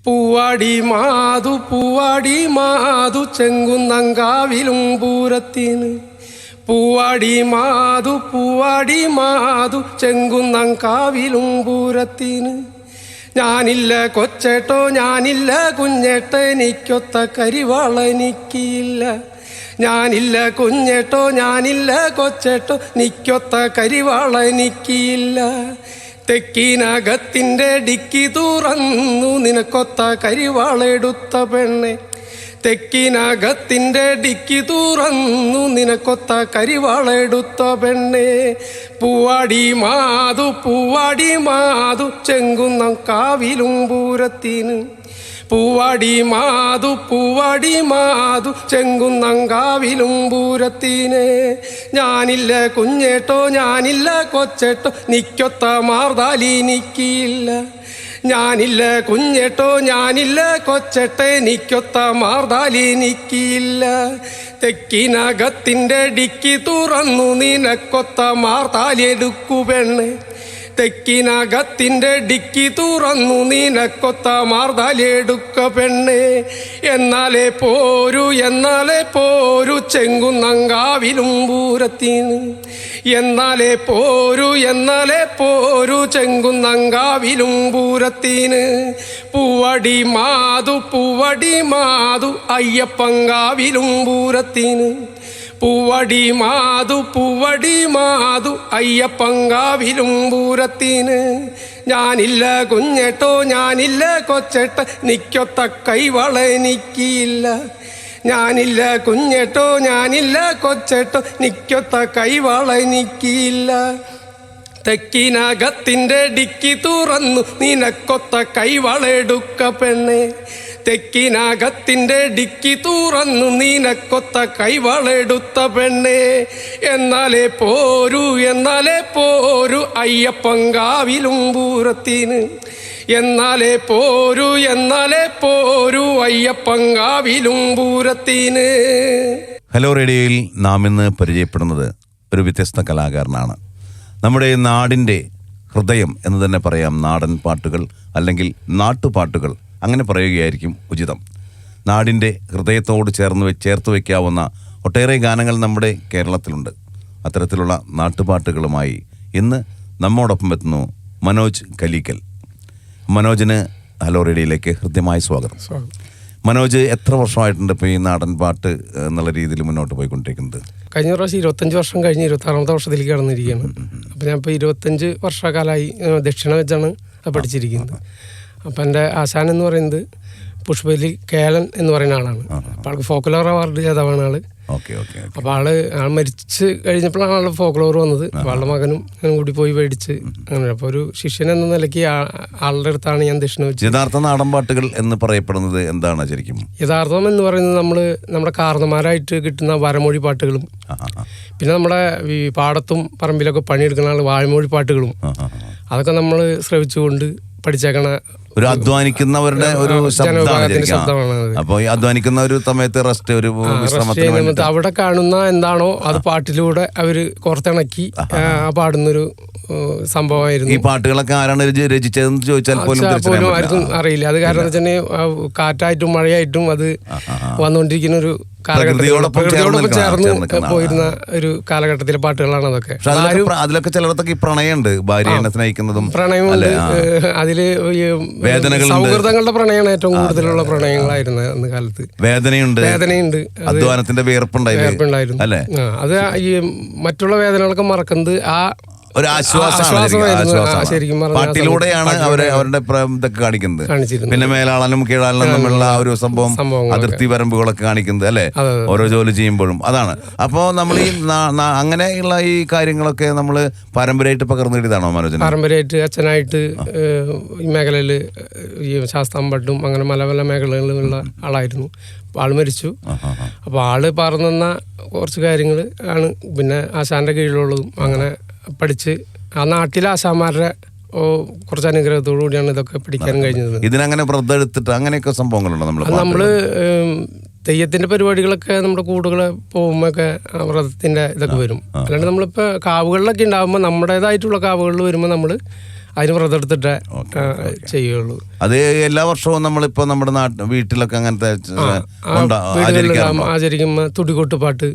പൂവാടി മാതു ചെങ്കുന്നങ്കാവിലും പൂരത്തിന്. പൂവാടി മാതു ചെങ്കുന്നങ്കാവിലും പൂരത്തിന്. ഞാനില്ല കൊച്ചേട്ടോ ഞാനില്ല കുഞ്ഞേട്ടോ എനിക്കൊത്ത കരിവാള എനിക്കില്ല. ഞാനില്ല കുഞ്ഞേട്ടോ ഞാനില്ല കൊച്ചേട്ടോ നിക്കൊത്ത കരിവാള എനിക്കില്ല. തെക്കിനകത്തിൻ്റെ ഡിക്കി തുറന്നു നിനക്കൊത്ത കരിവാളെടുത്ത പെണ്ണെ. തെക്കിനകത്തിൻ്റെ ഡിക്കി തുറന്നു നിനക്കൊത്ത കരിവാളെടുത്ത പെണ്ണെ. പൂവാടി മാതു ചെങ്കുന്നം കാവിലും പൂരത്തിന്. പൂവാടി മാതു ചെങ്കുന്നങ്കാവിലും പൂരത്തിന്. ഞാനില്ല കുഞ്ഞേട്ടോ ഞാനില്ല കൊച്ചേട്ടോ നിക്കൊത്ത മാർദാലി നിക്കില്ല. ഞാനില്ല കുഞ്ഞേട്ടോ ഞാനില്ല കൊച്ചേട്ടെ നിക്കൊത്ത മാർദാലി നിക്കില്ല. തെക്കിനകത്തിൻ്റെ ഡിക്കി തുറന്നു നിനക്കൊത്ത മാർദാലി എടുക്കു പെണ്ണെ. തെക്കിനകത്തിൻ്റെ ഡിക്കി തുറന്നു നിനക്കൊത്ത മാർദാലി എടുക്ക പെണ്ണെ. എന്നാലേ പോരു ചെങ്കുന്നങ്കാവിലും പൂരത്തിന്. എന്നാലേ പോരു ചെങ്കുന്നങ്കാവിലും പൂരത്തിന്. പൂവടി മാതു അയ്യപ്പങ്കാവിലും പൂരത്തിന്. പൂവടി മാതു അയ്യപ്പങ്കാവിലും പൂരത്തിന്. ഞാനില്ല കുഞ്ഞേട്ടോ ഞാനില്ല കൊച്ചേട്ട നിക്കൊത്ത കൈവള എനിക്കില്ല. ഞാനില്ല കുഞ്ഞേട്ടോ ഞാനില്ല കൊച്ചേട്ടോ നിക്കൊത്ത കൈവള എനിക്കില്ല. തെക്കിനകത്തിൻ്റെ ഡിക്കി തുറന്നു നിനക്കൊത്ത കൈവളെടുക്ക പെണ്ണെ. തെക്കിനകത്തിൻ്റെ ഡിക്കി തുറന്നു നിനക്കൊത്ത കൈവളെടുത്ത പെണ്ണെ. എന്നാലേ പോരു അയ്യപ്പങ്കാവിലും പൂരത്തിന്. എന്നാലേ പോരു അയ്യപ്പങ്കാവിലും പൂരത്തിന്. ഹലോ റേഡിയോയിൽ നാം ഇന്ന് പരിചയപ്പെടുന്നത് ഒരു വ്യത്യസ്ത കലാകാരനാണ്. നമ്മുടെ നാടിൻ്റെ ഹൃദയം എന്ന് തന്നെ പറയാം. നാടൻ പാട്ടുകൾ അല്ലെങ്കിൽ നാട്ടുപാട്ടുകൾ അങ്ങനെ പറയുകയായിരിക്കും ഉചിതം. നാടിൻ്റെ ഹൃദയത്തോട് ചേർത്ത് വയ്ക്കാവുന്ന ഒട്ടേറെ ഗാനങ്ങൾ നമ്മുടെ കേരളത്തിലുണ്ട്. അത്തരത്തിലുള്ള നാട്ടുപാട്ടുകളുമായി ഇന്ന് നമ്മോടൊപ്പം എത്തുന്നു മനോജ് കലീക്കൽ. മനോജിന് ഹലോ റേഡിയോയിലേക്ക് ഹൃദ്യമായ സ്വാഗതം. മനോജ് എത്ര വർഷമായിട്ടുണ്ട് ഇപ്പോൾ ഈ നാടൻ പാട്ട് എന്നുള്ള രീതിയിൽ മുന്നോട്ട് പോയിക്കൊണ്ടിരിക്കുന്നത്? കഴിഞ്ഞ പ്രാവശ്യം 25 വർഷം കഴിഞ്ഞ് 26ാമത്തെ വർഷത്തിലേക്ക് കടന്നിരിക്കുകയാണ്. അപ്പോൾ ഞാൻ ഇപ്പോൾ 25 വർഷക്കാലമായി ദക്ഷിണ വെച്ചാണ് പഠിച്ചിരിക്കുന്നത്. അപ്പം എൻ്റെ ആശാൻ എന്ന് പറയുന്നത് പുഷ്പലി കേളൻ എന്ന് പറയുന്ന ആളാണ്. അപ്പോൾ ആൾക്ക് ഫോക്ലോർ അവാർഡ് ജേതാവാണ് ആള്. അപ്പോൾ ആൾ മരിച്ച് കഴിഞ്ഞപ്പോഴാണ് ആളുടെ ഫോക്ലോർ വന്നത്. അപ്പോൾ ആളുടെ മകനും ഞാനും കൂടി പോയി മേടിച്ച് അങ്ങനെ. അപ്പോൾ ഒരു ശിഷ്യൻ എന്ന നിലയ്ക്ക് ആളുടെ അടുത്താണ് ഞാൻ ദക്ഷിണ വെച്ചത്. യഥാർത്ഥ നാടൻ പാട്ടുകൾ എന്ന് പറയപ്പെടുന്നത് എന്താണ് ശരിക്കും? യഥാർത്ഥം എന്ന് പറയുന്നത് നമ്മുടെ കാരണന്മാരായിട്ട് കിട്ടുന്ന വരമൊഴി പാട്ടുകളും പിന്നെ നമ്മുടെ ഈ പാടത്തും പറമ്പിലൊക്കെ പണിയെടുക്കുന്ന ആൾ വാഴമൊഴി പാട്ടുകളും അതൊക്കെ നമ്മൾ ശ്രവിച്ചുകൊണ്ട് പഠിച്ചേക്കണ ഒരു അധ്വാനിക്കുന്നവരുടെ ഒരു ശബ്ദമാണ്. അപ്പോൾ ഈ അധ്വാനിക്കുന്ന ഒരു സമയത്ത് റെസ്റ്റ് ഒരു വിശ്രമത്തിന് അവിടെ കാണുന്ന എന്താണോ അത് പാട്ടിലൂടെ അവര് കോർത്തിണക്കി പാടുന്നൊരു സംഭവമായിരുന്നു. ഈ പാട്ടുകളൊക്കെ ആരാണ് രചിച്ചതെന്ന് ചോദിച്ചാൽ പോലും ആർക്കും അറിയില്ല. അത് കാരണം വെച്ചാൽ കാറ്റായിട്ടും മഴയായിട്ടും അത് വന്നുകൊണ്ടിരിക്കുന്ന ഒരു പ്രകൃതിയോടൊപ്പം ചേർന്ന് പോയിരുന്ന ഒരു കാലഘട്ടത്തിലെ പാട്ടുകളാണ് അതൊക്കെ. അതിലൊക്കെ ചിലടത്തൊക്കെ ഈ പ്രണയമുണ്ട്, ഭാര്യനെ സ്നേഹിക്കുന്നതും പ്രണയമുണ്ട്. അതില് സൗഹൃദങ്ങളുടെ പ്രണയമാണ് ഏറ്റവും കൂടുതലുള്ള പ്രണയങ്ങളായിരുന്നു അന്ന് കാലത്ത്. വേദനയുണ്ട്, അധ്വാനത്തിന്റെ വിയർപ്പുണ്ടായിരുന്നു അല്ലേ. അത് ഈ മറ്റുള്ള വേദനകളൊക്കെ മറക്കുന്നത് ആ ഒരു ആശ്വാസമാണ്. പാട്ടിലൂടെയാണ് അവരുടെ ഇതൊക്കെ കാണിക്കുന്നത്. പിന്നെ മേലാളനും കീഴാളനും തമ്മിലുള്ള ആ ഒരു സംഭവം, അതിർത്തി വരമ്പുകളൊക്കെ കാണിക്കുന്നത് അല്ലെ, ഓരോ ജോലി ചെയ്യുമ്പോഴും അതാണ്. അപ്പോൾ നമ്മൾ ഈ അങ്ങനെയുള്ള ഈ കാര്യങ്ങളൊക്കെ നമ്മൾ പാരമ്പര്യമായിട്ട് പകർന്നു കിട്ടിയതാണോ മനോജൻ? പാരമ്പര്യമായിട്ട് അച്ഛനായിട്ട് ഈ മേഖലയിൽ ഈ ശാസ്താംപാട്ടും അങ്ങനെ പല മേഖലകളിലുള്ള ആളായിരുന്നു. ആള് മരിച്ചു. അപ്പോൾ ആള് പറഞ്ഞു കുറച്ച് കാര്യങ്ങൾ ആണ് പിന്നെ ആശാന്റെ കീഴിലുള്ളതും അങ്ങനെ പഠിച്ച് ആ നാട്ടിലെ ആശാന്മാരുടെ കുറച്ച് അനുഗ്രഹത്തോടു കൂടിയാണ് ഇതൊക്കെ പഠിക്കാൻ കഴിഞ്ഞത്. ഇതിനങ്ങനെ വ്രതം എടുത്തിട്ട് അങ്ങനെയൊക്കെ സംഭവങ്ങളുണ്ടോ? നമ്മള് തെയ്യത്തിന്റെ പരിപാടികളൊക്കെ നമ്മുടെ കൂടുകളെ പോകുമ്പോഴൊക്കെ വ്രതത്തിന്റെ ഇതൊക്കെ വരും. അല്ലാണ്ട് നമ്മളിപ്പോൾ കാവുകളിലൊക്കെ ഉണ്ടാകുമ്പോൾ നമ്മുടേതായിട്ടുള്ള കാവുകളിൽ വരുമ്പോൾ നമ്മൾ അതിന് വ്രതം എടുത്തിട്ടേ ചെയ്യുള്ളൂ. അത് എല്ലാ വർഷവും നമ്മളിപ്പോ നമ്മുടെ വീട്ടിലൊക്കെ അങ്ങനത്തെ ആചരിക്കുമ്പോ തുടികൊട്ടുപാട്ട്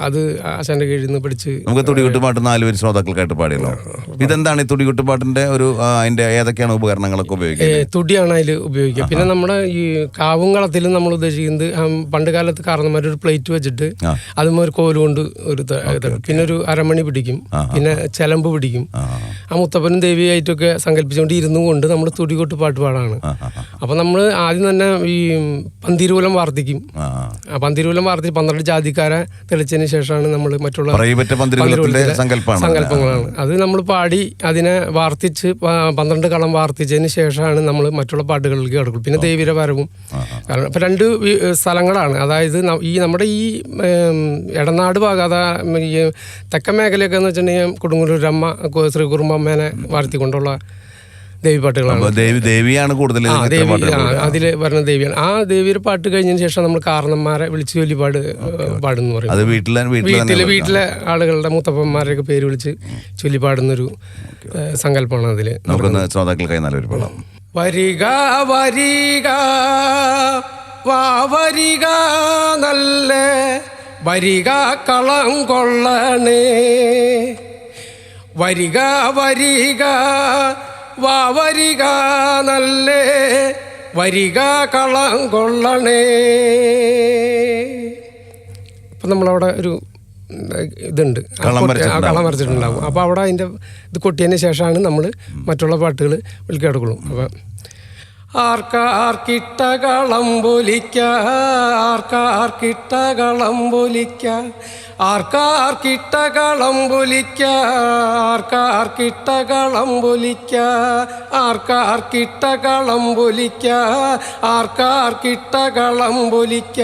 അത് ആശാന്റെ കീഴിൽ നിന്ന് പഠിച്ച് നമുക്ക് തുടികൊട്ടുപാട്ട് 4 പേര് ശ്രോതാക്കൾക്കായിട്ട് പാടിയല്ലോ. ഇതെന്താണ് ഈ തുടികൊട്ടുപാട്ടിന്റെ ഒരു അതിന്റെ ഏതൊക്കെയാണ് ഉപകരണങ്ങളൊക്കെ ഉപയോഗിക്കുന്നത്? തുടിയാണ് അതിൽ ഉപയോഗിക്കുക. പിന്നെ നമ്മുടെ ഈ കാവും കളത്തിലും നമ്മൾ ഉദ്ദേശിക്കുന്നത് പണ്ട് കാലത്ത് കാരണന്മാരൊരു പ്ലേറ്റ് വെച്ചിട്ട് അതും ഒരു കോല് കൊണ്ട് ഒരു പിന്നെ ഒരു അരമണി പിടിക്കും, പിന്നെ ചെലമ്പ് പിടിക്കും. ആ മുത്തപ്പനും ദേവിയായിട്ടൊക്കെ സങ്കല്പിച്ചുകൊണ്ട് ഇരുന്നും കൊണ്ട് നമ്മൾ തുടികൊട്ട് പാട്ട് പാടാണ്. അപ്പൊ നമ്മൾ ആദ്യം തന്നെ ഈ പന്തിരൂലം വാർത്തിക്കും. പന്തിരൂലം വാർത്തി 12 ജാതിക്കാരെ തെളിച്ചതിന് ശേഷമാണ് നമ്മൾ മറ്റുള്ള സങ്കല്പങ്ങളാണ് അത് നമ്മൾ പാടി അതിനെ വാർത്തിച്ച് 12 കളം വാർത്തിച്ചതിന് ശേഷമാണ് നമ്മൾ മറ്റുള്ള പാട്ടുകളിലേക്ക് കിടക്കും. പിന്നെ ദേവിയുടെ വരവും. കാരണം ഇപ്പൊ 2 സ്ഥലങ്ങളാണ്. അതായത് ഈ നമ്മുടെ ഈ എടനാട് ഭാഗം, അതാ ഈ തെക്കൻ മേഖലയൊക്കെ എന്ന് വെച്ചിട്ടുണ്ടെങ്കിൽ കൊടുങ്ങല്ലൂരമ്മ ശ്രീകുറുമ്പമ്മേനെ വാർത്തിക്കൊണ്ടുള്ള ദേവിപ്പാട്ടുകളാണ്. ദേവിയാണ് കൂടുതൽ അതിൽ വരുന്ന ദേവിയാണ്. ആ ദേവിയുടെ പാട്ട് കഴിഞ്ഞതിന് ശേഷം നമ്മൾ കാരണന്മാരെ വിളിച്ച് ചൊല്ലി പാടുന്നു പറയും. വീട്ടിലെ ആളുകളുടെ മുത്തപ്പന്മാരെയൊക്കെ പേര് വിളിച്ച് ചൊല്ലി പാടുന്നൊരു സങ്കല്പമാണ് അതിൽ. ശ്രോതാക്കൾക്കായി നല്ലൊരു പാടാം. വരിക വരിക വാ വരിക നല്ല വരിക കളം കൊള്ളണേ, വരിക വരിക വാ വരിക നല്ലേ വരിക കളം കൊള്ളണേ. അപ്പം നമ്മളവിടെ ഒരു ഇതുണ്ട്, കളം വരച്ചിട്ടുണ്ടാവും. അപ്പോൾ അവിടെ അതിൻ്റെ ഇത് കൊട്ടിയതിന് ശേഷമാണ് നമ്മൾ മറ്റുള്ള പാട്ടുകൾ വിളിക്കെടുക്കുള്ളൂ. അപ്പം ആർക്കാർക്കിട്ട കളം പൊലിക്ക, ആർക്കാർക്കിട്ട കളം പൊലിക്ക, ആർക്കാർക്കിട്ട കളം പൊലിക്ക, ആർക്കാർക്കിട്ട കളം പൊലിക്ക, ആർക്കാർക്കിട്ട കളം പൊലിക്ക, ആർക്കാർക്കിട്ട കളം പൊലിക്ക,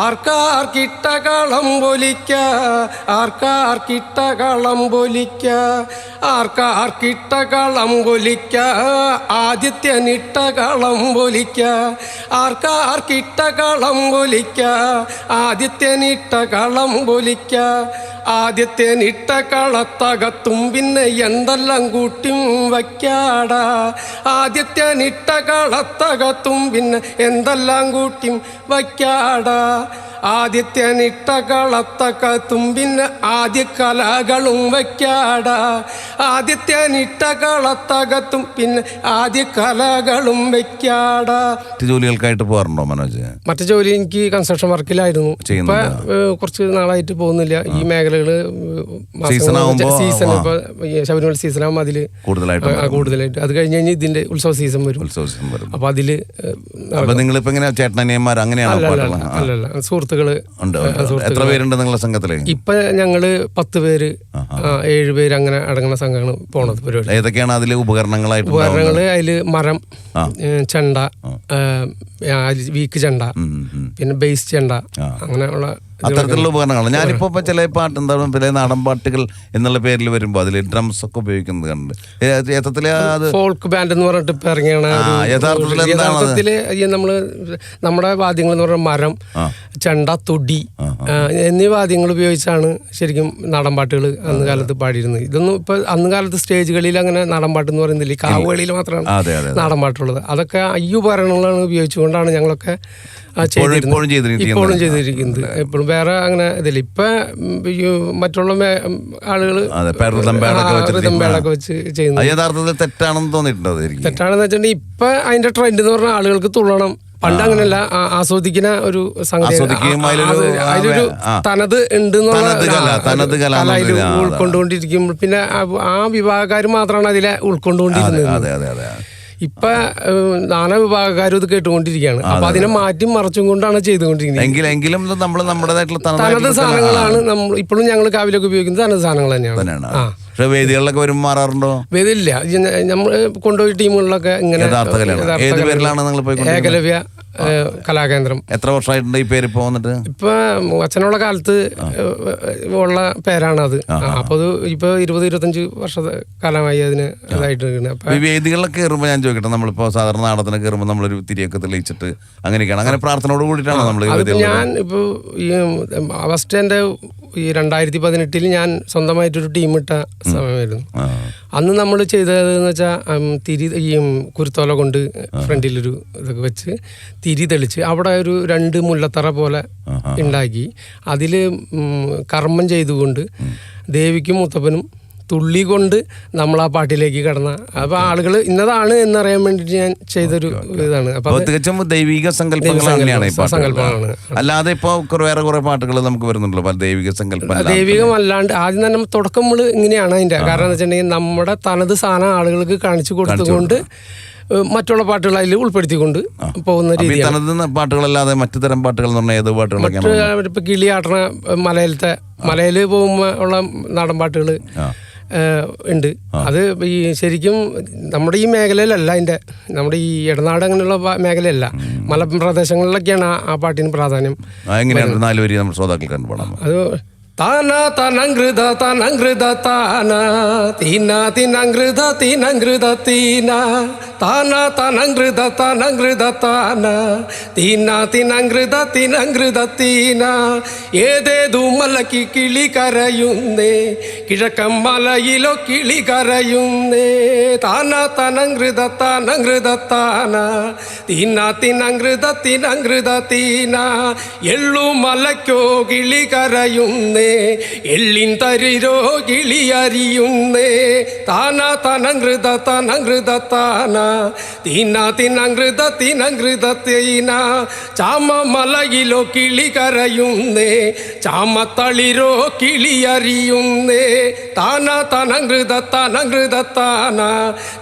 ആർക്കാർക്കിട്ട കളം പൊലിക്ക, ആർക്കാർക്കിട്ട കളം പൊലിക്ക, ആർക്കാർക്കിട്ട കളം പൊലിക്ക, ആദിത്യനിട്ട കളം പൊലിക്ക, ആർക്കാർക്കിട്ട കളം പൊലിക്ക, ആദിത്യനിട്ട കളം പൊലിക്ക, ആദ്യത്തേനിട്ട കളത്തകത്തും പിന്നെ എന്തെല്ലാം കൂട്ടിയും വയ്ക്കാടാ, ആദ്യത്തേനിട്ട കളത്തകത്തും പിന്നെ എന്തെല്ലാം കൂട്ടിയും വയ്ക്കാടാ, ആദ്യത്തേനിട്ട കളത്തകത്തും പിന്നെ ആദ്യ കലകളും വയ്ക്കാടാ, ആദ്യത്തേനിട്ട കളത്തകത്തും പിന്നെ ആദ്യ കലകളും വയ്ക്കാടാ. ജോലികൾക്കായിട്ട് പോകാറുണ്ടോ മനോജ്? മറ്റു ജോലി എനിക്ക് കൺസ്ട്രക്ഷൻ വർക്കിലായിരുന്നു. ഇപ്പൊ കുറച്ച് നാളായിട്ട് പോകുന്നില്ല. ഈ മേഖലകള് സീസൺ ഇപ്പൊ ശബരിമല സീസൺ ആകുമ്പോൾ അതില് കൂടുതലായിട്ട് അത് കഴിഞ്ഞ് കഴിഞ്ഞാൽ ഇതിന്റെ ഉത്സവ സീസൺ വരും. അപ്പൊ അതില് നിങ്ങളിപ്പോ ചേട്ടനിയന്മാർ അങ്ങനെയാണ്? അല്ലല്ല, സുഹൃത്തുക്കള്. എത്ര പേരുണ്ട് നിങ്ങളുടെ സംഘത്തില്? ഇപ്പൊ ഞങ്ങള് 10 പേര് 7 പേര് അങ്ങനെ അടങ്ങുന്ന സംഘമാണ് പോണത് പരിപാടി. ഏതൊക്കെയാണ് അതില് ഉപകരണങ്ങളായിട്ട്? ഉപകരണങ്ങള് അതില് മരം, ചെണ്ട, വീക്ക് ചെണ്ട, പിന്നെ ബേസ് ചെണ്ട, അങ്ങനെയുള്ള അത്തരത്തിലുള്ള ഉപകരണങ്ങൾ. ഞാനിപ്പോ ചില പാട്ട് എന്താണ് ചില നാടൻ പാട്ടുകൾ എന്നുള്ള പേരിൽ വരുമ്പോൾ അതിൽ ഡ്രംസ് ഒക്കെ ഉപയോഗിക്കുന്നത് കണ്ട് യഥാർത്ഥത്തില് അത് ഫോൾക്ക് ബാൻഡ് എന്ന് പറഞ്ഞിട്ട് ഇപ്പൊ ഇറങ്ങിയാണ്. യഥാർത്ഥത്തില് നമ്മള് നമ്മുടെ വാദ്യങ്ങൾ എന്ന് പറഞ്ഞാൽ മരം, ചെണ്ട, തൊടി എന്നീ വാദ്യങ്ങൾ ഉപയോഗിച്ചാണ് ശരിക്കും നാടൻ പാട്ടുകൾ അന്ന് കാലത്ത് പാടിയിരുന്നത്. ഇതൊന്നും ഇപ്പൊ അന്ന് കാലത്ത് സ്റ്റേജുകളിൽ അങ്ങനെ നാടൻ പാട്ട് എന്ന് പറയുന്നില്ല. കാവുകളിൽ മാത്രമാണ് നാടൻ പാട്ടുള്ളത്. അതൊക്കെ ഈ ഉപകരണങ്ങളാണ് ഉപയോഗിച്ചുകൊണ്ടാണ് ഞങ്ങളൊക്കെ ഇപ്പോഴും ചെയ്തിരിക്കുന്നത്. എപ്പോഴും വേറെ അങ്ങനെ ഇതില്ല. ഇപ്പൊ മറ്റുള്ള ആളുകൾ റിതംബേളൊക്കെ വെച്ച് ചെയ്യുന്നത് തെറ്റാണെന്ന് തോന്നിയിട്ടുണ്ടോ? തെറ്റാണെന്ന് വെച്ചിട്ടുണ്ടെങ്കിൽ ഇപ്പൊ അതിന്റെ ട്രെൻഡ് എന്ന് പറഞ്ഞാൽ ആളുകൾക്ക് തുള്ളണം. പണ്ട് അങ്ങനെയല്ല, ആസ്വദിക്കുന്ന ഒരു സംഗതി, അതിലൊരു തനത് ഉണ്ട് ഉൾക്കൊണ്ടുകൊണ്ടിരിക്കുമ്പോൾ പിന്നെ ആ വിഭാഗക്കാർ മാത്രമാണ് അതിലെ ഉൾക്കൊണ്ടുകൊണ്ടിരുന്നത്. ഇപ്പൊ നാനാ വിഭാഗക്കാരും ഇത് കേട്ടുകൊണ്ടിരിക്കുകയാണ്. അപ്പൊ അതിനെ മാറ്റി മറച്ചും കൊണ്ടാണ് ചെയ്തുകൊണ്ടിരിക്കുന്നത്. തനത് സാധനങ്ങളാണ് നമ്മൾ ഇപ്പോഴും ഞങ്ങൾ കാവിലൊക്കെ ഉപയോഗിക്കുന്നത്. തനത് സാധനങ്ങൾ തന്നെയാണ്. വേദികളിലൊക്കെ വരും മാറാറുണ്ടോ? വേദിയില്ല, നമ്മൾ കൊണ്ടുപോയി ടീമുകളിലൊക്കെ ഇങ്ങനെ ഏകലവ്യ കലാകേന്ദ്രം. എത്ര വർഷമായിട്ടുണ്ട് ഈ പേര്? വന്നിട്ട് ഇപ്പൊ അച്ഛനുള്ള കാലത്ത് ഉള്ള പേരാണത്. അപ്പൊ അത് ഇപ്പൊ 20-25 വർഷ കാലമായി അതിന് ഇതായിട്ട്. വേദികളിലൊക്കെ കയറുമ്പോൾ ഞാൻ ചോദിക്കട്ടെ, നമ്മളിപ്പോ സാധാരണ നാടകത്തിന് കയറുമ്പോൾ നമ്മളൊരു തിരിയൊക്കെ തെളിയിച്ചിട്ട് അങ്ങനെയൊക്കെയാണ്, അങ്ങനെ പ്രാർത്ഥനയോട് കൂടിയിട്ടാണ് നമ്മൾ? ഞാൻ ഇപ്പൊ ഈ ഫസ്റ്റ് എന്റെ ഈ 2018 ഞാൻ സ്വന്തമായിട്ടൊരു ടീമിട്ട സമയമായിരുന്നു. അന്ന് നമ്മൾ ചെയ്തതെന്ന് വെച്ചാൽ തിരി ഈ കുരുത്തോല കൊണ്ട് ഫ്രണ്ടിലൊരു ഇതൊക്കെ വെച്ച് തിരി തെളിച്ച് അവിടെ ഒരു 2 മുല്ലത്തറ പോലെ ഉണ്ടാക്കി അതിൽ കർമ്മം ചെയ്തുകൊണ്ട് ദേവിക്കും മുത്തപ്പനും തുള്ളി കൊണ്ട് നമ്മൾ ആ പാട്ടിലേക്ക് കടന്ന. അപ്പൊ ആളുകൾ ഇന്നതാണ് എന്നറിയാൻ വേണ്ടിട്ട് ഞാൻ ചെയ്തൊരു ഇതാണ്. അപ്പൊ തികച്ചും ദൈവിക സങ്കല്പങ്ങളാണ്. അല്ലാതെ ഇപ്പൊ വേറെ കുറെ പാട്ടുകൾ നമുക്ക് വരുന്നുണ്ടല്ലോ ദൈവിക സങ്കല്പം. ദൈവികമല്ലാണ്ട് ആദ്യം തന്നെ തുടക്കം ഇങ്ങനെയാണ് അതിന്റെ കാരണം എന്ന് വെച്ചിട്ടുണ്ടെങ്കിൽ നമ്മുടെ തനത് സാധനം ആളുകൾക്ക് കാണിച്ചു കൊടുത്തുകൊണ്ട് മറ്റുള്ള പാട്ടുകൾ അതിൽ ഉൾപ്പെടുത്തിക്കൊണ്ട് പോകുന്ന രീതിയാണ്. പാട്ടുകളല്ലാതെ മറ്റു തരം പാട്ടുകൾ എന്ന് പറഞ്ഞാൽ ഏത് പാട്ടുകളൊക്കെയാണ്? ഇപ്പൊ കിളിയാട്ടണ മലയിൽ പോകുമ്പോൾ ഉള്ള നാടൻ പാട്ടുകൾ ഉണ്ട്. അത് ഈ ശരിക്കും നമ്മുടെ ഈ മേഖലയിലല്ല, നമ്മുടെ ഈ ഇടനാട് അങ്ങനെയുള്ള മേഖലയല്ല, മലപ്രദേശങ്ങളിലൊക്കെയാണ് ആ പാട്ടിന് പ്രാധാന്യം. എങ്ങനെയാണ് 4 വരി നമ്മൾ ശ്രോതാക്കൾ കണ്ടുപോകണം? അത് താന തനങ്കൃത തനങ്കൃത താന തീന തിനങ്കൃത തിനങ്കൃത തീന താന തനങ്കൃത തനങ്കൃത താന തീന തിനങ്കൃത തിനങ്കൃത തീന ഏതേതു മലക്ക് കിളി കരയുന്നേ കിഴക്കൻ മലയിലോ കിളി കരയുന്നേ താന തനങ്കൃത തനങ്കൃത താന തീന തിനങ്കൃത തിനങ്കൃത തീന എള്ളു മലക്കോ കിളി കരയുന്നേ എള്ളിൻ തരിരോ കിളിയറിയുന്നേ താന തനങ്കൃത തനങ്കൃത താന തീന തിനങ്കൃത തിനങ്കൃത തീന ചാമ മലയിലോ കിളി കരയുന്നേ ചാമത്തളിരോ കിളിയറിയുന്നേ താന തനങ്കൃത തനങ്കൃത താന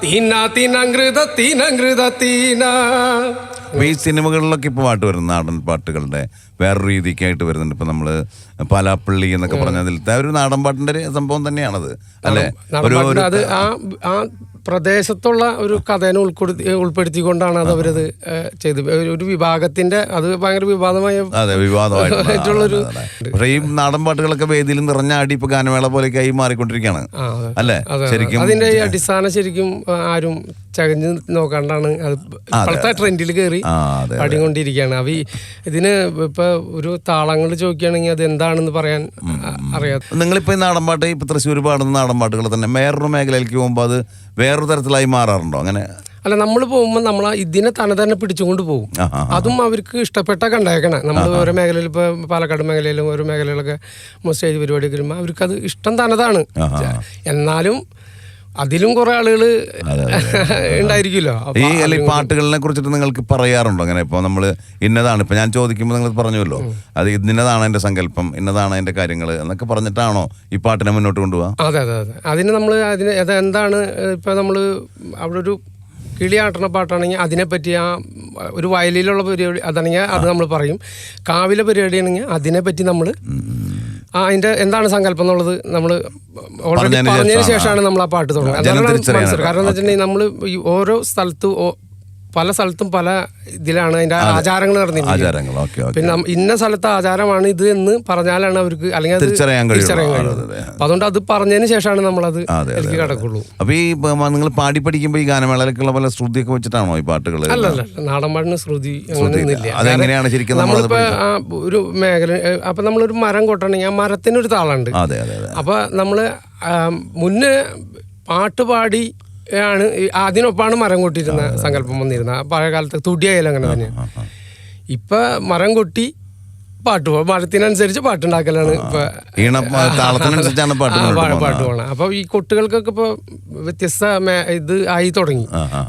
തീന തിനങ്കൃത തിനങ്കൃത തീന. ഈ സിനിമകളിലൊക്കെ ഇപ്പോൾ പാട്ട് വരുന്ന നാടൻ പാട്ടുകളുടെ വേറൊരു രീതിക്കായിട്ട് വരുന്നുണ്ട്. ഇപ്പൊ നമ്മള് പാലാപ്പള്ളി എന്നൊക്കെ പറഞ്ഞതിൽ ഒരു നാടൻ പാട്ടിന്റെ സംഭവം തന്നെയാണത് അല്ലെ? അത് ആ പ്രദേശത്തുള്ള ഒരു കഥനെ ഉൾപ്പെടുത്തിക്കൊണ്ടാണ് അത് അവരത് ചെയ്ത് ഒരു വിഭാഗത്തിന്റെ അത് ഭയങ്കര വിവാദമായിട്ടുള്ളൊരു. പക്ഷേ ഈ നാടൻ പാട്ടുകളൊക്കെ വേദിയിൽ നിറഞ്ഞാടി ഇപ്പൊ ഗാനമേള പോലെയൊക്കെ ആയി മാറിക്കൊണ്ടിരിക്കുകയാണ് അല്ലെ? ശരിക്കും അതിന്റെ ഈ അടിസ്ഥാനം ശരിക്കും ആരും ചകഞ്ഞ് നോക്കാണ്ടാണ് അത് ഇപ്പോഴത്തെ ട്രെൻഡിൽ കയറി പാടിക്കൊണ്ടിരിക്കുകയാണ്. അവ ഇതിന് ഇപ്പൊ ഒരു താളങ്ങൾ ചോദിക്കുകയാണെങ്കിൽ അത് എന്താണെന്ന് പറയാൻ അറിയാം. നിങ്ങളിപ്പോ ഈ നാടൻ പാട്ട് ഇപ്പൊ തൃശ്ശൂർ പാടുന്ന നാടൻ പാട്ടുകൾ തന്നെ വേറൊരു മേഖലയിലേക്ക് പോകുമ്പോൾ അത് വേറൊരു തരത്തിലായി മാറാറുണ്ടോ? അങ്ങനെ അല്ല, നമ്മൾ പോകുമ്പോൾ നമ്മൾ ഇതിനെ തന്നെ പിടിച്ചുകൊണ്ട് പോകും. അതും അവർക്ക് ഇഷ്ടപ്പെട്ട കണ്ടേക്കണേ. നമ്മൾ ഓരോ മേഖലയിൽ ഇപ്പോൾ പാലക്കാട് മേഖലയിലും ഓരോ മേഖലയിലൊക്കെ സ്റ്റേജ് പരിപാടിയൊക്കെ വരുമ്പോൾ അവർക്കത് ഇഷ്ടം തനതാണ്. എന്നാലും അതിലും കുറെ ആളുകൾ ഉണ്ടായിരിക്കുമല്ലോ. ഈ പാട്ടുകളിനെ കുറിച്ചിട്ട് നിങ്ങൾക്ക് പറയാറുണ്ടോ? അങ്ങനെ ഇപ്പോൾ നമ്മൾ ഇന്നതാണ് ഇപ്പം ഞാൻ ചോദിക്കുമ്പോൾ നിങ്ങൾ പറഞ്ഞുവല്ലോ അത് ഇന്നതാണ് എൻ്റെ സങ്കല്പം, ഇന്നതാണ് എൻ്റെ കാര്യങ്ങൾ എന്നൊക്കെ പറഞ്ഞിട്ടാണോ ഈ പാട്ടിനെ മുന്നോട്ട് കൊണ്ടുപോകാം? അതെ അതെ അതെ. അതിന് നമ്മൾ എന്താണ് ഇപ്പം നമ്മൾ അവിടെ ഒരു കിളിയാട്ടണ പാട്ടാണെങ്കിൽ അതിനെപ്പറ്റി ആ ഒരു വയലിലുള്ള പരിപാടി അതാണെങ്കിൽ അത് നമ്മൾ പറയും. കാവിലെ പരിപാടിയാണെങ്കിൽ അതിനെപ്പറ്റി നമ്മൾ അതിന്റെ എന്താണ് സങ്കല്പം എന്നുള്ളത് നമ്മൾ ഓൾറെഡി പറഞ്ഞതിന് ശേഷമാണ് നമ്മൾ ആ പാട്ട് തുടങ്ങുന്നത്. അതാണ് മനസ്സിലാക്കുക. കാരണം എന്താ വെച്ചിട്ടുണ്ടെങ്കിൽ നമ്മൾ ഈ ഓരോ സ്ഥലത്തും പല സ്ഥലത്തും പല ഇതിലാണ് അതിന്റെ ആചാരങ്ങൾ നടന്നിരിക്കുന്നത്. പിന്നെ ഇന്ന സ്ഥലത്തെ ആചാരമാണ് ഇത് എന്ന് പറഞ്ഞാലാണ് അവർക്ക് അല്ലെങ്കിൽ അത് തിരിച്ചറിയാൻ കഴിയുന്നത്. അപ്പൊ അതുകൊണ്ട് അത് പറഞ്ഞതിന് ശേഷമാണ് നമ്മളത് എനിക്ക് കിടക്കുള്ളൂ. അപ്പൊ ഈ നിങ്ങൾ പാടി പഠിക്കുമ്പോൾ ഈ ഗാനമേളയിലേക്കുള്ള പല ശ്രുതിയൊക്കെ വെച്ചിട്ടാണോ ഈ പാട്ടുകൾ? അല്ല, നാടൻ പാട്ടിന് ശ്രുതി അങ്ങനെയൊന്നുമില്ല. അതെങ്ങനെയാണ് ശരിക്കും നമ്മളിപ്പോ ഒരു മേഖല അപ്പൊ നമ്മളൊരു മരം കൊട്ടണമെങ്കിൽ ആ മരത്തിനൊരു താളുണ്ട്. അപ്പൊ നമ്മള് മുന്നേ പാട്ടുപാടി ആണ് അതിനൊപ്പമാണ് മരം കൊട്ടിയിരുന്ന സങ്കല്പം വന്നിരുന്നത്. പഴയ കാലത്ത് തുടിയായാലും അങ്ങനെ തന്നെയാണ്. ഇപ്പൊ മരം കൊട്ടി പാട്ട് മരത്തിനനുസരിച്ച് പാട്ടുണ്ടാക്കലാണ് ഇപ്പൊ പാട്ട് പോകണം. അപ്പൊ ഈ കുട്ടികൾക്കൊക്കെ ഇപ്പൊ വ്യത്യസ്ത ഇത് ആയി തുടങ്ങി.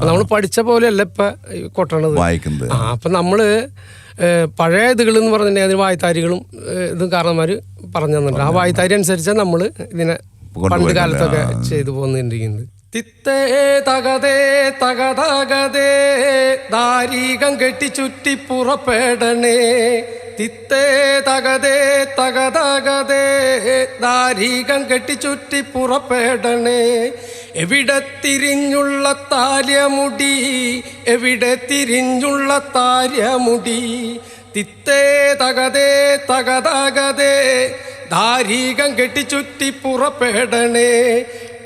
നമ്മൾ പഠിച്ച പോലെയല്ല ഇപ്പൊ കൊട്ടണത്. അപ്പൊ നമ്മള് പഴയ ഇതുകൾ എന്ന് പറഞ്ഞിട്ടുണ്ടെങ്കിൽ അതിന് വായ്ത്താരികളും ഇതും കാരണന്മാര് പറഞ്ഞു തന്നിട്ടുണ്ട്. ആ വായ്ത്താരി അനുസരിച്ചാണ് നമ്മള് ഇതിനെ പണ്ട് കാലത്തൊക്കെ ചെയ്തു പോന്നിരിക്കുന്നത്. തിത്തേ തകതേ തകതകതേ ദാരികം കെട്ടി ചുറ്റി പുറപ്പെടണേ. തിത്തേ തകതേ തകതകതേ ദാരികം കെട്ടി ചുറ്റി പുറപ്പെടണേ. എവിടെ തിരിഞ്ഞുള്ള താര്യമുടി, എവിടെ തിരിഞ്ഞുള്ള താര്യമുടി. തിത്തേ തകതേ തകതകതേ ദാരികം കെട്ടി ചുറ്റി പുറപ്പെടണേ.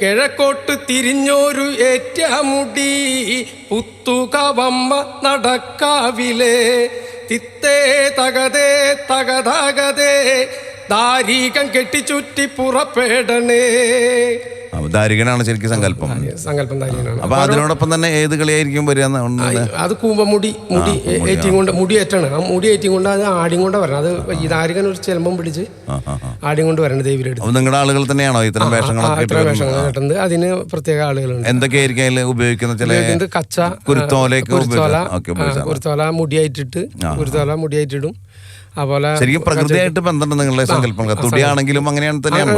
കിഴക്കോട്ട് തിരിഞ്ഞൊരു ഏറ്റാമുടി പുത്തുകവമ്മ നടക്കാവിലെ. തിത്തേ തകതേ തകതകതേ ദാരികം കെട്ടിച്ചുറ്റി പുറപ്പെടണേ. ദാരികനാണ് ശരിക്കും സങ്കല്പം. സങ്കല്പം ദാരികനാണ്. അപ്പൊ അതിനോടൊപ്പം തന്നെ ഏത് കളിയായിരിക്കും വരിക? അത് കൂമ്പമുടി ഏറ്റിയും കൊണ്ട് മുടി ഏറ്റാണ്. ആ മുടി ഏറ്റിയും കൊണ്ട് അത് ആടിയും കൊണ്ട് വരണം. അത് ഈ ദാരികൻ ഒരു ചെലമ്പം പിടിച്ച് ആടിയും കൊണ്ട് വരണം ദേവിയുടെ. നിങ്ങളുടെ ആളുകൾ തന്നെയാണോ ഇത്തരം വേഷങ്ങളൊക്കെ കിട്ടുന്നത്? അതിന് പ്രത്യേക ആളുകളുണ്ട്. എന്തൊക്കെയായിരിക്കും അതിൽ ഉപയോഗിക്കുന്ന? ചില കച്ച, കുരുത്തോല മുടിയായിട്ടിട്ട് കുരുത്തോല അതുപോലെ ശരിക്കും പ്രകൃതിയായിട്ട് ബന്ധമുണ്ട് നിങ്ങളുടെ സങ്കല്പങ്ങൾ. തുടിയാണെങ്കിലും അങ്ങനെയാണ് തന്നെയാണ്.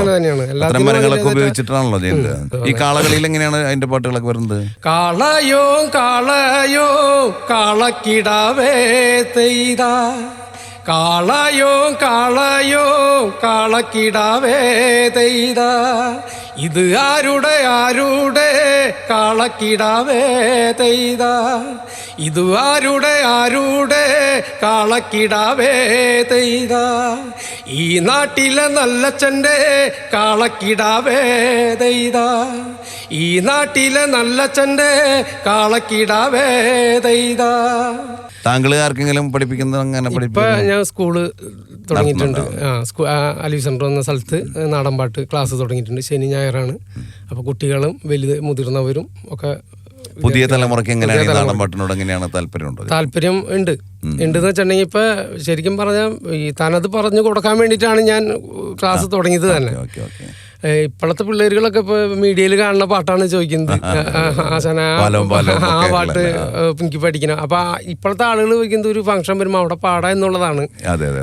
അത്തരം മരങ്ങളൊക്കെ ഉപയോഗിച്ചിട്ടാണല്ലോ ചെയ്യുന്നത്. ഈ കാളകളിൽ എങ്ങനെയാണ് അതിന്റെ പാട്ടുകളൊക്കെ വരുന്നത്? കാളയോ കാളയോ കാളക്കിടാവേ തെയ്താ, കാളയോ കാളയോ കാളക്കിടാവേ തെയ്താ, ഇത് ആരുടെ ആരുടെ കാളക്കിടാവേ തെയ്താ, ഇത് ആരുടെ ആരുടെ കാളക്കിടാവേ തെയ്താ, ഈ നാട്ടിലെ നല്ലച്ചൻ്റെ കാളക്കിടാവേ തെയ്താ, ഈ നാട്ടിലെ നല്ലച്ചൻ്റെ കാളക്കിടാവേ തെയ്താ. താങ്കൾ ആർക്കെങ്കിലും പഠിപ്പിക്കുന്നത്? അങ്ങനെ ഇപ്പൊ ഞാൻ സ്കൂള് തുടങ്ങിയിട്ടുണ്ട്. അലീവ് സെന്റർ എന്ന സ്ഥലത്ത് നാടൻപാട്ട് ക്ലാസ് തുടങ്ങിയിട്ടുണ്ട്. ശനി ഞായറാണ്. അപ്പൊ കുട്ടികളും വലുത് മുതിർന്നവരും ഒക്കെ. പുതിയ തലമുറയ്ക്ക് എങ്ങനെയാണ് നാടൻപാട്ടിനോട് എങ്ങനെയാണ് താല്പര്യം ഉണ്ടെന്ന് വെച്ചിട്ടുണ്ടെങ്കിൽ ഇപ്പൊ ശരിക്കും പറഞ്ഞാൽ ഈ തനത് പറഞ്ഞു കൊടുക്കാൻ വേണ്ടിയിട്ടാണ് ഞാൻ ക്ലാസ് തുടങ്ങിയത് തന്നെ. ഇപ്പോഴത്തെ പിള്ളേരുകളൊക്കെ ഇപ്പൊ മീഡിയയിൽ കാണുന്ന പാട്ടാണ് ചോദിക്കുന്നത്. ആ പാട്ട് എനിക്ക് പഠിക്കണം. അപ്പൊ ഇപ്പോഴത്തെ ആളുകൾ ചോദിക്കുന്നത് ഒരു ഫംഗ്ഷൻ വരുമ്പോൾ അവിടെ പാടാ എന്നുള്ളതാണ്.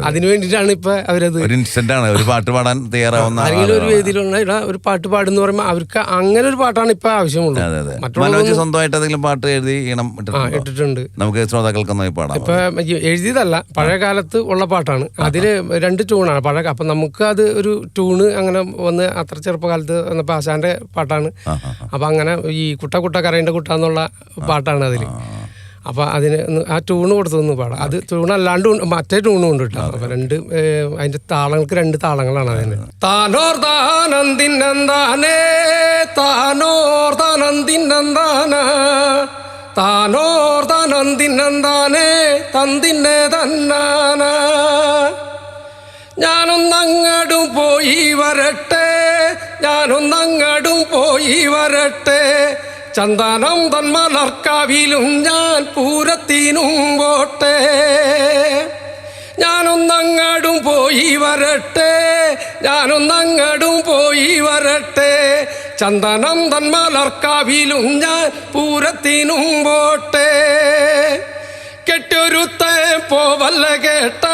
അതിനു വേണ്ടിയിട്ടാണ് ഇപ്പൊ അവരത് ഒരു പാട്ട് പാടാൻ തയ്യാറാവുന്ന ആരെങ്കിലും ഒരു വേദിയിലുള്ള ഒരു പാട്ട് പാടുന്ന പറയുമ്പോൾ അവർക്ക് അങ്ങനെ ഒരു പാട്ടാണ് ഇപ്പൊ ആവശ്യമുള്ളത്. മറ്റുള്ള സ്വന്തമായിട്ട് ഏതെങ്കിലും പാട്ട് എഴുതി ഇട്ടിട്ടുണ്ട്. നമുക്ക് ശ്രോതാക്കൾക്കൊന്നും പാടാം. ഇപ്പൊ എഴുതിയതല്ല, പഴയ കാലത്ത് ഉള്ള പാട്ടാണ്. അതില് 2 ട്യൂണാണ് പഴയ. അപ്പൊ നമുക്ക് അത് ഒരു ട്യൂണ് അങ്ങനെ വന്ന് അത്ര ചെറുപ്പകാലത്ത് വന്നപ്പോൾ ആശാന്റെ പാട്ടാണ്. അപ്പൊ അങ്ങനെ ഈ കുട്ട കുട്ട കരയിന്റെ കുട്ട എന്നുള്ള പാട്ടാണ് അതില്. അപ്പൊ അതിന് ആ ട്യൂണ് കൊടുത്തൊന്ന് പാടാം. അത് ട്യൂൺ അല്ലാണ്ട് മറ്റേ ട്യൂണും ഉണ്ട് കേട്ടോ. അപ്പൊ അതിന്റെ താളങ്ങൾക്ക് 2 താളങ്ങളാണ് അതിന്. താനോർദാനന്ദിനന്ദാനേ താനോർദാനന്ദിനന്ദാന താനോർദാനന്ദിനന്ദാനേ തന്തിന്നെ തന്നാന, ഞാനൊന്നങ്ങടും പോയി വരട്ടെ, ഞാനൊന്നങ്ങടും പോയി വരട്ടെ, ചന്ദനം തന്മലർക്കാവിലും ഞാൻ പൂരത്തിനും പോട്ടെ, ഞാനൊന്നങ്ങടും പോയി വരട്ടെ, ഞാനൊന്നങ്ങടും പോയി വരട്ടെ, ചന്ദനം തന്മലർക്കാവിലും ഞാൻ പൂരത്തിനും പോട്ടെ, കെട്ടൊരുത്തൻ പോവല്ല കേട്ട,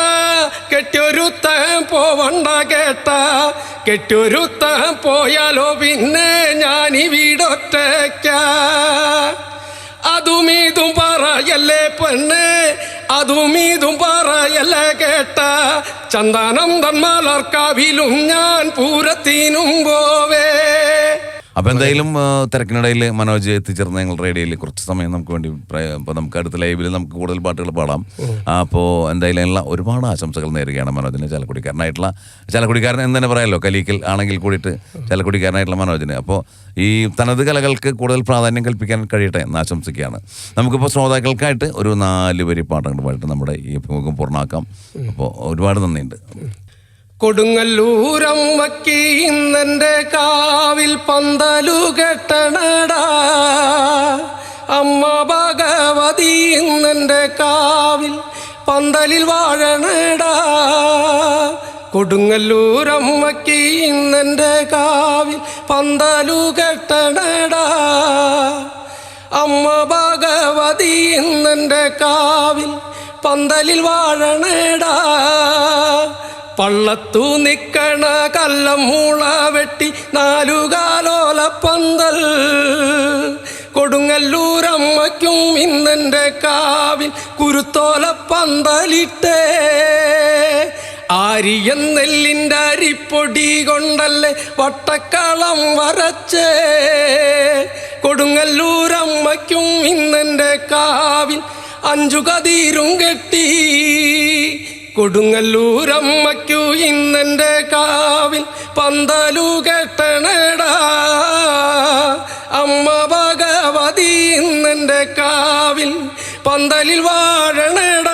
കെട്ടൊരുത്തൻ പോവണ്ട കേട്ട, കെട്ടൊരുത്തൻ പോയാലോ പിന്നെ ഞാനിവിടൊറ്റയ്ക്ക, അതും ഇതും പറയല്ലേ പെണ്ണ്, അതും ഇതും പറയല്ലേ കേട്ട, ചന്ദനം തന്മലർക്കാവിലും ഞാൻ പൂരത്തിനും പോവേ. അപ്പോൾ എന്തായാലും തിരക്കിനിടയിൽ മനോജ് എത്തിച്ചേർന്ന് ഞങ്ങൾ റേഡിയോയിൽ കുറച്ച് സമയം നമുക്ക് വേണ്ടി. ഇപ്പോൾ നമുക്ക് അടുത്ത ലൈവിൽ നമുക്ക് കൂടുതൽ പാട്ടുകൾ പാടാം. അപ്പോൾ എന്തായാലും ഒരുപാട് ആശംസകൾ നേരുകയാണ് മനോജിന്, ചാലക്കുടിക്കാരൻ എന്ന് തന്നെ പറയാമല്ലോ. കലീക്കൽ ആണെങ്കിൽ കൂടിയിട്ട് ചാലക്കുടിക്കാരനായിട്ടുള്ള മനോജിന്. അപ്പോൾ ഈ തനത് കലകൾക്ക് കൂടുതൽ പ്രാധാന്യം കൽപ്പിക്കാൻ കഴിയട്ടെ എന്ന് ആശംസിക്കുകയാണ്. നമുക്കിപ്പോൾ ശ്രോതാക്കൾക്കായിട്ട് ഒരു 4 വരി പാട്ടുകൾ പാടിയിട്ട് നമ്മുടെ ഈ അഭിമുഖം പൂർണ്ണമാക്കാം. അപ്പോൾ ഒരുപാട് നന്ദിയുണ്ട്. കൊടുങ്ങല്ലൂരമ്മക്ക് ഇന്നെൻ്റെ കാവിൽ പന്തലു കെട്ടണടാ, അമ്മ ഭഗവതി ഇന്നെൻ്റെ കാവിൽ പന്തലിൽ വാഴണടാ, കൊടുങ്ങല്ലൂരമ്മക്ക് ഇന്നെൻ്റെ കാവിൽ പന്തലു കെട്ടണടാ, അമ്മ ഭഗവതി ഇന്നെൻ്റെ കാവിൽ പന്തലിൽ വാഴണടാ, പള്ളത്തു നിക്കണ കല്ലം മൂള വെട്ടി 4 കാലോല പന്തൽ, കൊടുങ്ങല്ലൂരമ്മയ്ക്കും ഇന്നെൻ്റെ കാവിൽ കുരുത്തോല പന്തലിട്ടേ, ആരിയൻ നെല്ലിൻ്റെ അരിപ്പൊടി കൊണ്ടല്ലേ വട്ടക്കളം വരച്ചേ, കൊടുങ്ങല്ലൂരമ്മയ്ക്കും ഇന്നെൻ്റെ കാവിൽ 5 കതിരും കെട്ടി, കൊടുങ്ങല്ലൂരമ്മയ്ക്കു ഇന്നെൻ്റെ കാവിൽ പന്തലു കെട്ടണടാ, അമ്മ ഭഗവതി ഇന്നെൻ്റെ കാവിൽ പന്തലിൽ വാഴണടാ.